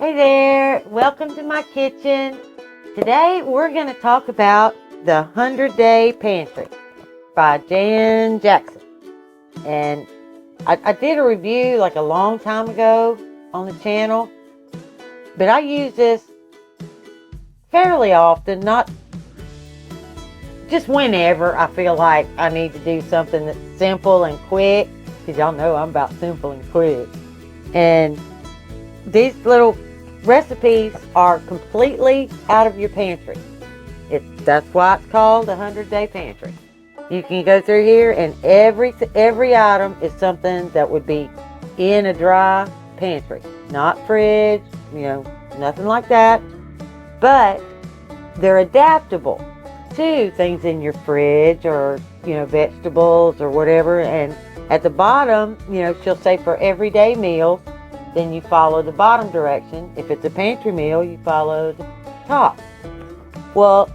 Hey there, welcome to my kitchen. Today we're going to talk about the 100-Day Pantry by Jan Jackson. And I did a review like a long time ago on the channel, but I use this fairly often, not just whenever I feel like I need to do something that's simple and quick, because y'all know I'm about simple and quick. And these little recipes are completely out of your pantry. That's why it's called the 100-Day Pantry. You can go through here and every item is something that would be in a dry pantry. Not fridge, nothing like that. But they're adaptable to things in your fridge or, vegetables or whatever. And at the bottom, she'll say for everyday meals, then you follow the bottom direction. If it's a pantry meal, you follow the top. Well,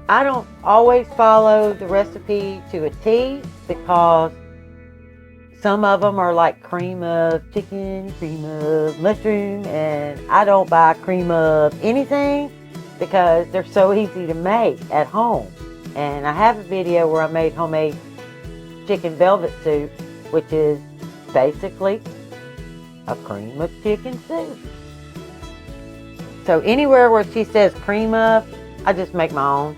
I don't always follow the recipe to a T because some of them are like cream of chicken, cream of mushroom, and I don't buy cream of anything because they're so easy to make at home. And I have a video where I made homemade chicken velvet soup, which is basically a cream of chicken soup. So anywhere where she says cream of, I just make my own.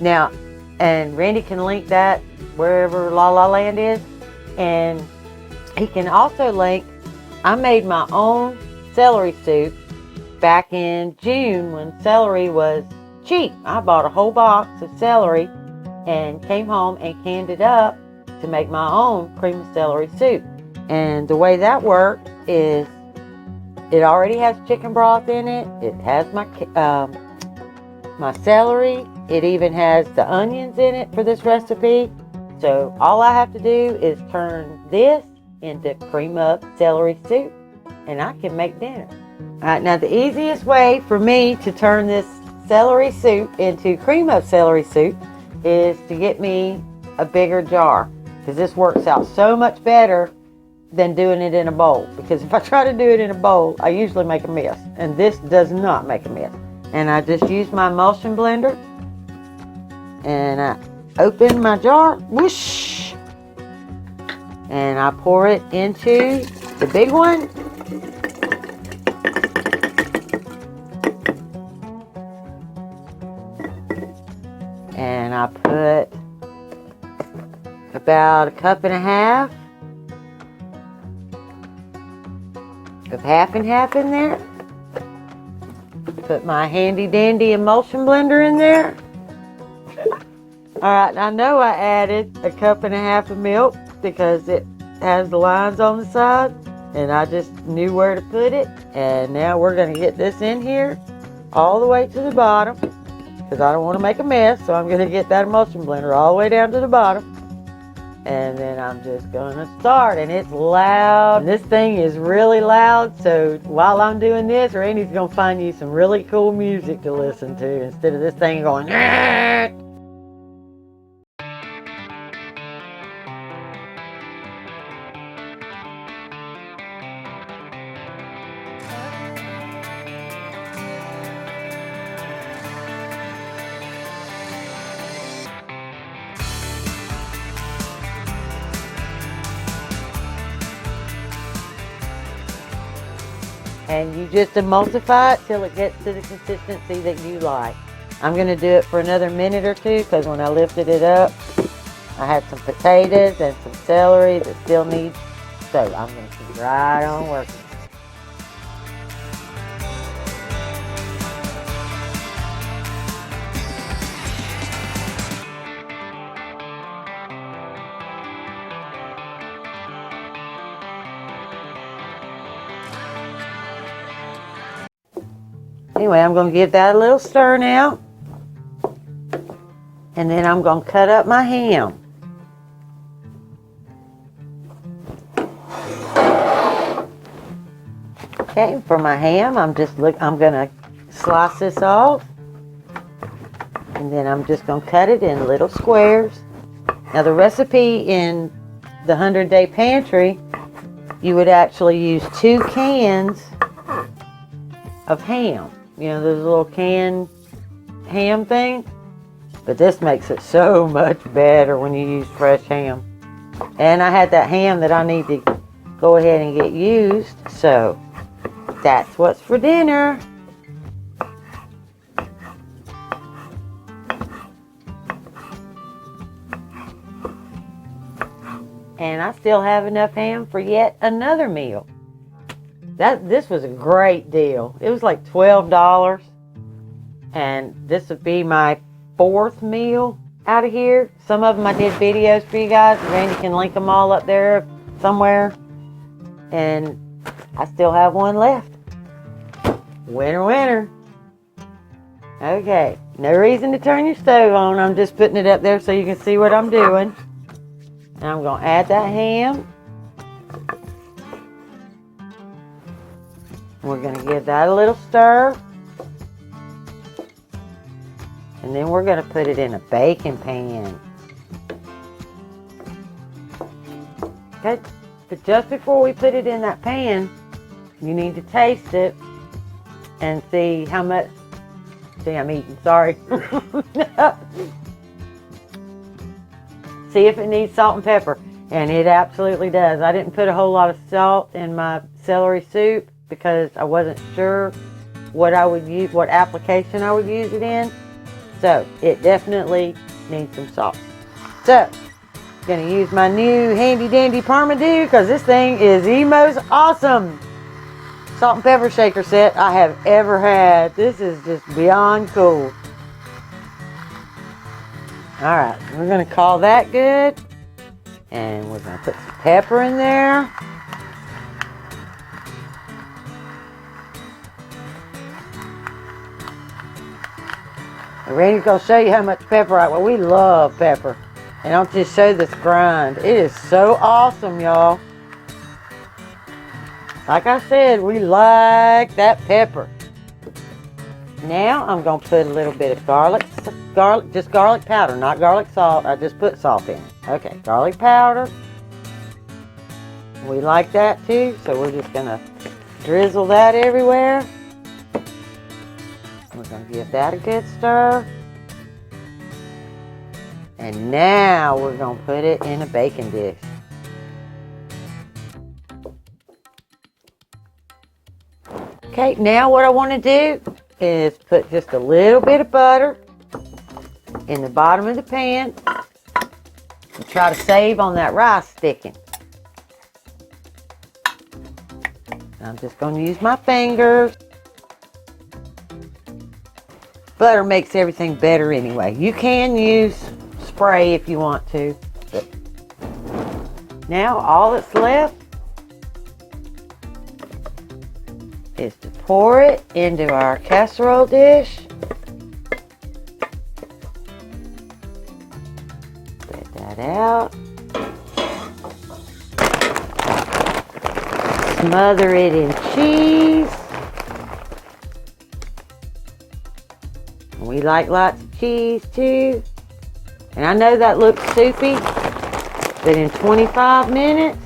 Now, and Randy can link that wherever La La Land is. And he can also link, I made my own celery soup back in June when celery was cheap. I bought a whole box of celery and came home and canned it up to make my own cream of celery soup. And the way that worked is it already has chicken broth in it. It has my celery. It even has the onions in it for this recipe. So all I have to do is turn this into cream of celery soup and I can make dinner. Alright, now the easiest way for me to turn this celery soup into cream of celery soup is to get me a bigger jar, because this works out so much better than doing it in a bowl. Because if I try to do it in a bowl, I usually make a mess, and this does not make a mess. And I just use my emulsion blender and I open my jar, whoosh, and I pour it into the big one. And I put about 1.5 cups of half and half in there. Put my handy dandy emulsion blender in there. Alright, I know I added 1.5 cups of milk because it has the lines on the side, and I just knew where to put it. And now we're going to get this in here all the way to the bottom, because I don't want to make a mess. So I'm going to get that emulsion blender all the way down to the bottom. And then I'm just going to start. And it's loud. And this thing is really loud. So while I'm doing this, Randy's going to find you some really cool music to listen to instead of this thing going. And you just emulsify it till it gets to the consistency that you like. I'm going to do it for another minute or two, because when I lifted it up, I had some potatoes and some celery that still need, so I'm going to keep right on working. Anyway, I'm going to give that a little stir now. And then I'm going to cut up my ham. Okay, for my ham, I'm going to slice this off. And then I'm just going to cut it in little squares. Now the recipe in the 100-Day Pantry, you would actually use 2 cans of ham. You know, those little canned ham things. But this makes it so much better when you use fresh ham. And I had that ham that I need to go ahead and get used. So that's what's for dinner. And I still have enough ham for yet another meal. This was a great deal. It was like $12. And this would be my 4th meal out of here. Some of them I did videos for you guys. Randy can link them all up there somewhere. And I still have one left. Winner, winner. Okay, no reason to turn your stove on. I'm just putting it up there so you can see what I'm doing. And I'm going to add that ham. We're going to give that a little stir. And then we're going to put it in a baking pan. Okay, but just before we put it in that pan, you need to taste it and see how much. See, I'm eating, sorry. See if it needs salt and pepper. And it absolutely does. I didn't put a whole lot of salt in my celery soup because I wasn't sure what I would use, what application I would use it in. So it definitely needs some salt. So I'm going to use my new handy dandy Parmesan because this thing is the most awesome salt and pepper shaker set I have ever had. This is just beyond cool. Alright, we're going to call that good. And we're going to put some pepper in there. And Randy's going to show you how much pepper well, we love pepper. And I'll just show this grind. It is so awesome, y'all. Like I said, we like that pepper. Now I'm going to put a little bit of just garlic powder, not garlic salt. I just put salt in. Okay, garlic powder. We like that too, so we're just going to drizzle that everywhere. We're going to give that a good stir. And now we're going to put it in a baking dish. Okay, now what I want to do is put just a little bit of butter in the bottom of the pan and try to save on that rice sticking. I'm just going to use my fingers. Butter makes everything better anyway. You can use spray if you want to. But now all that's left is to pour it into our casserole dish. Spread that out. Smother it in cheese. We like lots of cheese too. And I know that looks soupy, but in 25 minutes,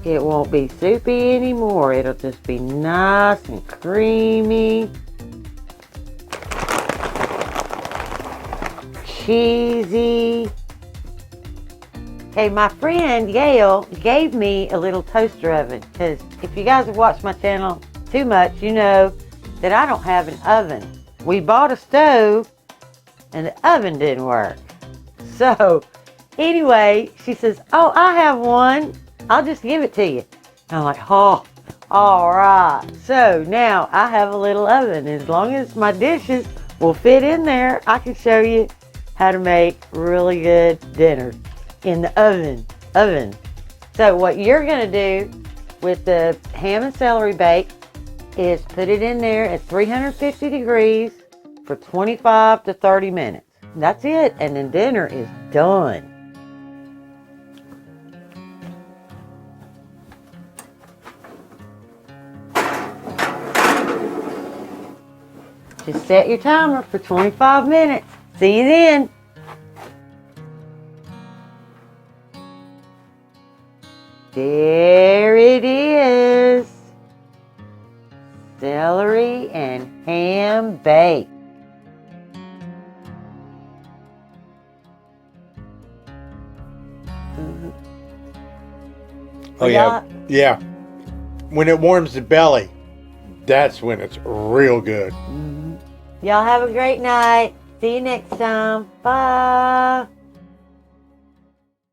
it won't be soupy anymore. It'll just be nice and creamy, cheesy. Okay, my friend Gail gave me a little toaster oven because if you guys have watched my channel too much, you know that I don't have an oven. We bought a stove and the oven didn't work. So anyway, she says, "Oh, I have one. I'll just give it to you." And I'm like, "Oh, all right." So now I have a little oven. As long as my dishes will fit in there, I can show you how to make really good dinners in the oven. So what you're going to do with the ham and celery bake is put it in there at 350 degrees for 25 to 30 minutes. That's it. And then dinner is done. Just set your timer for 25 minutes. See you then. There it is. celery and ham bake. Oh, yeah. Yeah. When it warms the belly, that's when it's real good. Y'all have a great night. See you next time. Bye.